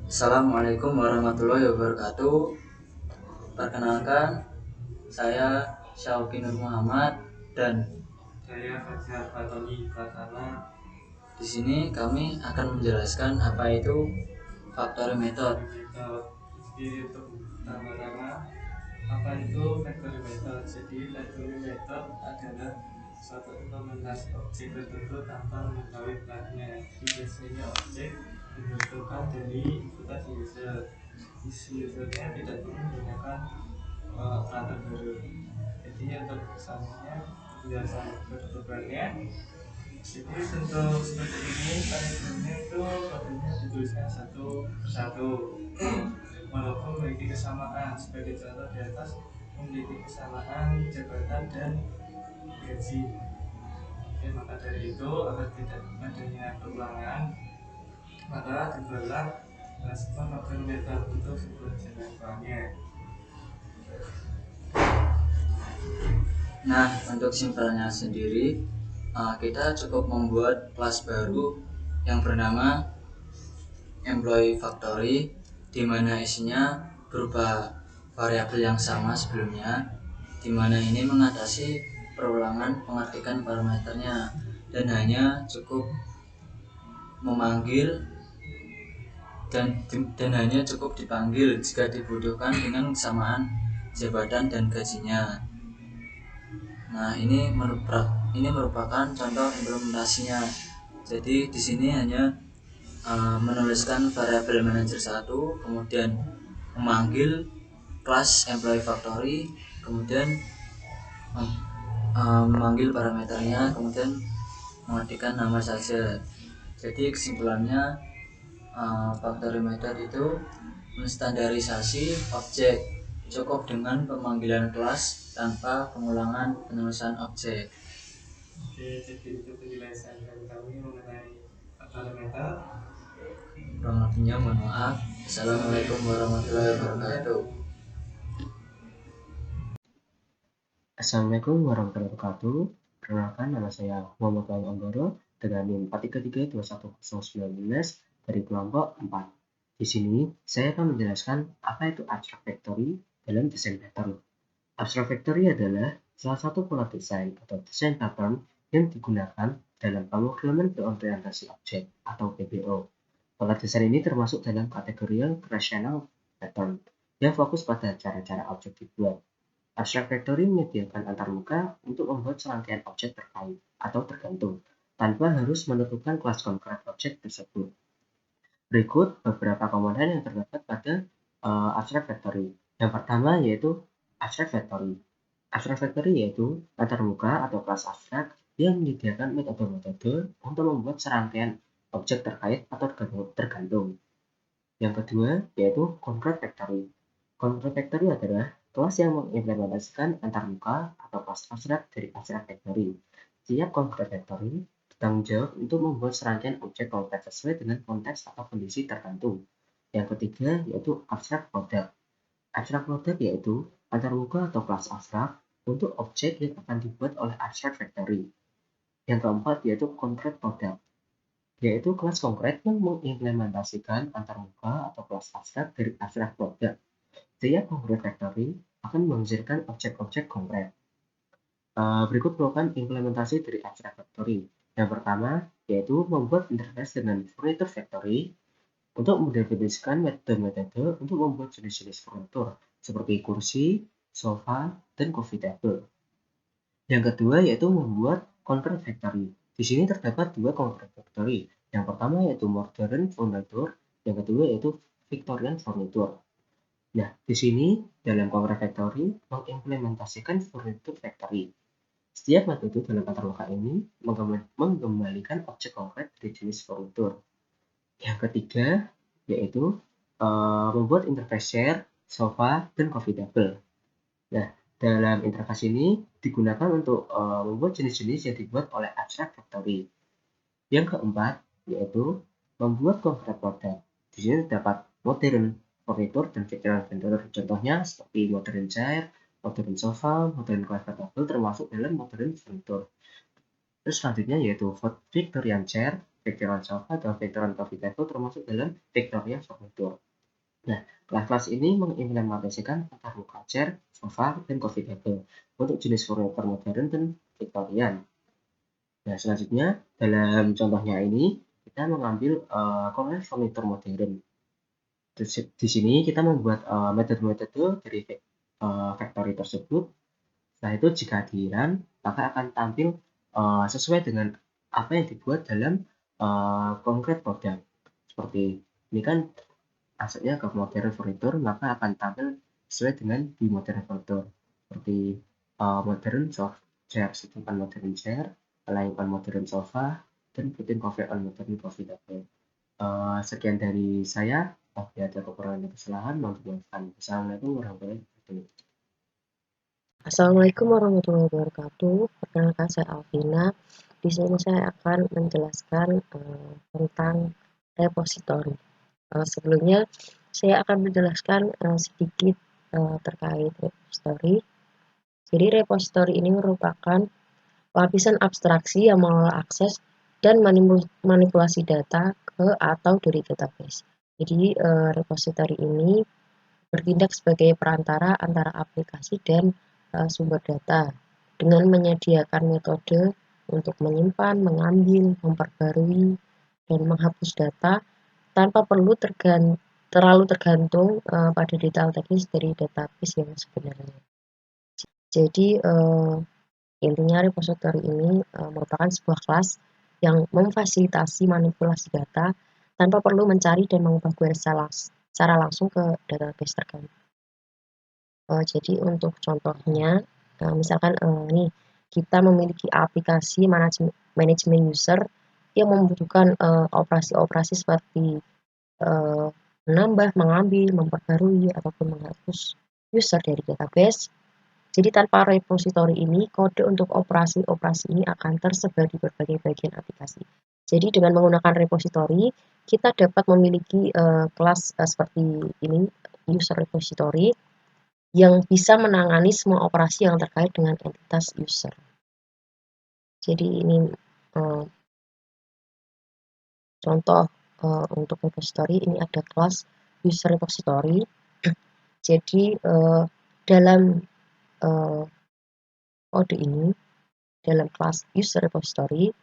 Assalamualaikum warahmatullahi wabarakatuh. Perkenalkan, saya Syauki Nur Muhammad dan Saya Fajar Fatoni Pratama. di sini kami akan menjelaskan apa itu factory method. Jadi untuk pertama-tama apa itu factory method? Jadi factory method adalah suatu implementasi objek tertentu tanpa mengetahui platnya. Biasanya objek dibentukkan dari inputan user. Usernya tidak perlu menggunakan perangkat baru. Jadi untuk misalnya penjelasan ketentuannya, jadi bentuk seperti ini parameternya itu kodenya dituliskan satu persatu walaupun memiliki kesamaan. Sebagai contoh di atas memiliki kesamaan jabatan dan gaji. Oke, maka dari itu agar tidak adanya perulangan maka dibuatlah sebuah faktor meter untuk sebuah jangkauannya. Nah, untuk simpelnya sendiri, kita cukup membuat kelas baru yang bernama employee factory, di mana isinya berupa variabel yang sama sebelumnya, di mana ini mengatasi perulangan pengertikan parameternya dan hanya cukup memanggil dan hanya cukup dipanggil jika dibutuhkan dengan kesamaan jabatan dan gajinya. Nah, ini merupakan contoh implementasinya. Jadi di sini hanya menuliskan variabel manager 1, kemudian memanggil kelas employee factory, kemudian memanggil parameternya, kemudian mengetikkan nama saja. Jadi kesimpulannya, factory method itu menstandarisasi objek, cukup dengan pemanggilan kelas tanpa pengulangan penulisan objek. Oke, jadi itu penjelasan dari kami mengenai faktor meter. Kurang lebihnya mohon maaf. Assalamualaikum warahmatullahi wabarakatuh. Assalamualaikum warahmatullahi wabarakatuh. Perkenalkan, nama saya Muhammad Wahyu Anggoro dengan NIM 4332119 dari kelompok 4. Di sini saya akan menjelaskan apa itu abstract factory dalam desain pattern. Abstract factory adalah salah satu pola desain atau desain pattern yang digunakan dalam pemrograman berorientasi objek atau PBO. Pola desain ini termasuk dalam kategori yang rational pattern yang fokus pada cara-cara objek dibuat. Abstract factory menyediakan antarmuka untuk membuat serangkaian objek terkait atau tergantung, tanpa harus menentukan kelas konkret objek tersebut. Berikut beberapa komponen yang terdapat pada abstract factory. Yang pertama yaitu abstract factory. Abstract factory yaitu antarmuka atau kelas abstrak yang menyediakan metode-metode untuk membuat serangkaian objek terkait atau tergantung. Yang kedua yaitu concrete factory. Concrete factory adalah kelas yang mengimplementasikan antarmuka atau kelas abstrak dari abstract factory. Setiap concrete factory bertanggung jawab untuk membuat serangkaian objek konkret sesuai dengan konteks atau kondisi tertentu. Yang ketiga yaitu abstract product. Abstract product yaitu antarmuka atau kelas abstrak untuk objek yang akan dibuat oleh abstract factory. Yang keempat yaitu concrete product, yaitu kelas konkret yang mengimplementasikan antarmuka atau kelas abstrak dari abstract product. Setiap concrete factory akan menghasilkan objek-objek konkret. Berikut merupakan implementasi dari abstract factory. Yang pertama yaitu membuat interface dengan furniture factory untuk mendefinisikan metode-metode untuk membuat jenis-jenis furnitur seperti kursi, sofa, dan coffee table. Yang kedua yaitu membuat concrete factory. Di sini terdapat dua concrete factory. Yang pertama yaitu modern furniture, yang kedua yaitu Victorian furniture. Nah, di sini dalam concrete factory mengimplementasikan furniture factory. Setiap metode dalam antarmuka ini mengembalikan objek konkret dari jenis furnitur. Yang ketiga yaitu membuat interface chair, sofa, dan coffee table. Nah, dalam interface ini digunakan untuk membuat jenis-jenis yang dibuat oleh abstract factory. Yang keempat yaitu membuat concrete product. Di sini terdapat modern furniture dan Victorian furniture. Contohnya seperti modern chair, modern sofa, modern coffee table termasuk dalam modern furniture. Terus selanjutnya yaitu Victorian chair, Vectorial Java dan Vectorial Coffee Table termasuk dalam Vectorial Subvector. Nah, kelas-kelas ini mengimplementasikan tata muka Chair, Sofa, dan Coffee Table untuk jenis furniture modern dan Victorian. Nah, selanjutnya dalam contohnya ini kita mengambil konsep furniture modern. Di sini kita membuat metode-metode dari factory tersebut. Setelah itu jika di-run, maka akan tampil sesuai dengan apa yang dibuat dalam konkret produk. Seperti ini kan asetnya ke modern furniture, maka akan tampil sesuai dengan di modern furniture. Seperti modern soft chair, sedangkan modern chair, lain on modern sofa, dan putin coffee on modern coffee table. Sekian dari saya. Apabila ada kekurangan dan kesalahan, mohon dimaafkan. Assalamualaikum warahmatullahi wabarakatuh. Assalamualaikum warahmatullahi wabarakatuh. Perkenalkan saya Alvina. Di sini saya akan menjelaskan tentang repository. Sebelumnya saya akan menjelaskan sedikit terkait repository. Jadi repository ini merupakan lapisan abstraksi yang mengelola akses dan manipulasi data ke atau dari database. Jadi repository ini bertindak sebagai perantara antara aplikasi dan sumber data dengan menyediakan metode untuk menyimpan, mengambil, memperbarui, dan menghapus data tanpa perlu terlalu tergantung pada detail teknis dari database yang sebenarnya. Jadi intinya repository ini merupakan sebuah kelas yang memfasilitasi manipulasi data tanpa perlu mencari dan mengubah query secara langsung ke database terkait. Jadi untuk contohnya, misalkan nih kita memiliki aplikasi manajemen user yang membutuhkan operasi-operasi seperti menambah, mengambil, memperbarui, ataupun menghapus user dari database. Jadi tanpa repository ini, kode untuk operasi-operasi ini akan tersebar di berbagai bagian aplikasi. Jadi dengan menggunakan repository, kita dapat memiliki kelas seperti ini, user repository, yang bisa menangani semua operasi yang terkait dengan entitas user. Jadi ini contoh untuk repository, ini ada kelas user repository. Jadi dalam kode ini, dalam kelas user repository,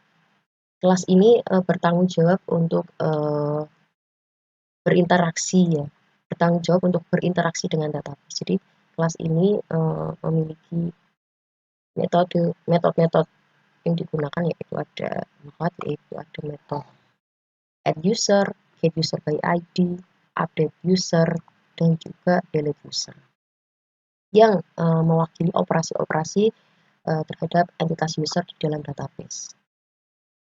kelas ini bertanggung jawab untuk berinteraksi dengan database. Jadi kelas ini memiliki metode-metode yang digunakan yaitu ada metode add user, get user by ID, update user, dan juga delete user yang mewakili operasi-operasi terhadap entitas user di dalam database.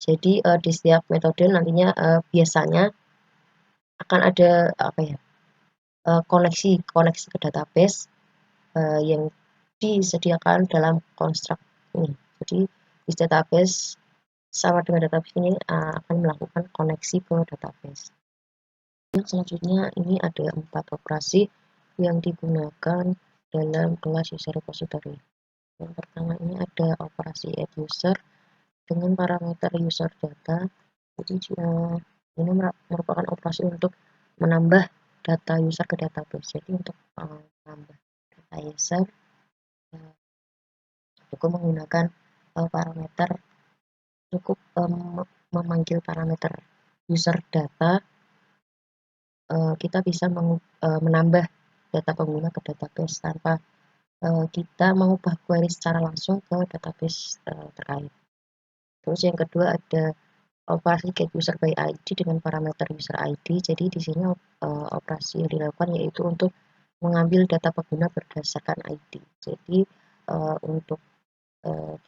Jadi di setiap metode nantinya biasanya akan ada koneksi ke database yang disediakan dalam konstruk ini. Jadi di database sama dengan database ini akan melakukan koneksi ke database. Yang selanjutnya ini ada 4 operasi yang digunakan dalam kelas user repository. Yang pertama ini ada operasi add user dengan parameter user data. Jadi ini merupakan operasi untuk menambah data user ke database. Jadi untuk menambah data user cukup menggunakan parameter, cukup memanggil parameter user data, kita bisa menambah data pengguna ke database tanpa kita mengubah query secara langsung ke database terkait. Terus yang kedua ada operasi get user by ID dengan parameter user ID. Jadi di sini operasi yang dilakukan yaitu untuk mengambil data pengguna berdasarkan ID. Jadi untuk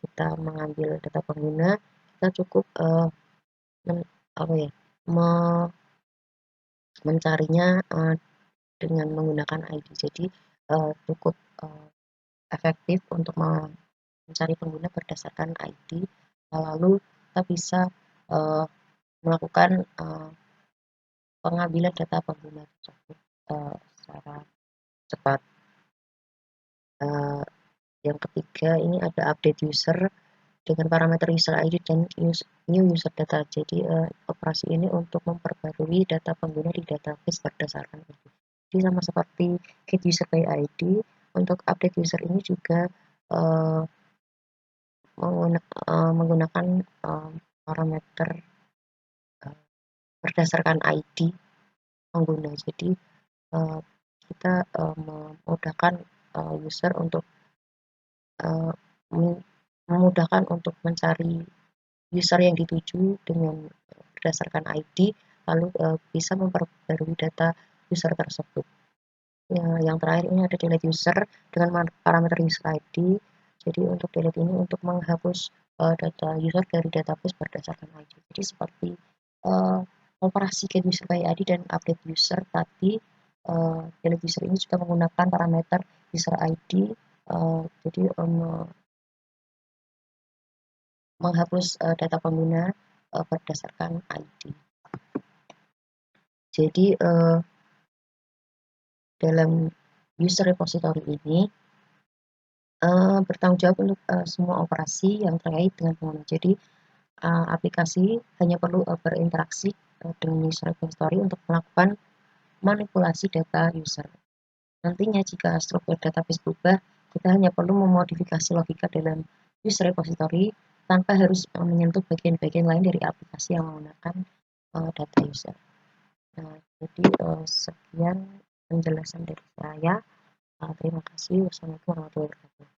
kita mengambil data pengguna, kita cukup mencarinya dengan menggunakan ID. Jadi cukup efektif untuk mencari pengguna berdasarkan ID. Lalu kita bisa melakukan pengambilan data pengguna tersebut secara cepat. Yang ketiga ini ada update user. dengan parameter user ID dan new user data. Jadi operasi ini untuk memperbarui data pengguna di database berdasarkan ID. Jadi sama seperti get user by ID, untuk update user ini juga menggunakan parameter berdasarkan ID pengguna. Jadi kita memudahkan user untuk memudahkan untuk mencari user yang dituju dengan berdasarkan ID, lalu bisa memperbarui data user tersebut. Yang terakhir ini ada delete user dengan parameter user ID. Jadi untuk delete ini untuk menghapus data user dari database berdasarkan ID. Jadi seperti operasi get user by ID dan update user tadi, delete user ini juga menggunakan parameter user ID. Jadi menghapus data pengguna berdasarkan ID. Jadi dalam user repository ini bertanggung jawab untuk semua operasi yang terkait dengan pengguna. Jadi aplikasi hanya perlu berinteraksi dengan user repository untuk melakukan manipulasi data user. Nantinya jika struktur database berubah, kita hanya perlu memodifikasi logika dalam user repository tanpa harus menyentuh bagian-bagian lain dari aplikasi yang menggunakan data user. Nah, jadi sekian penjelasan dari saya. Terima kasih. Wassalamualaikum warahmatullahi wabarakatuh.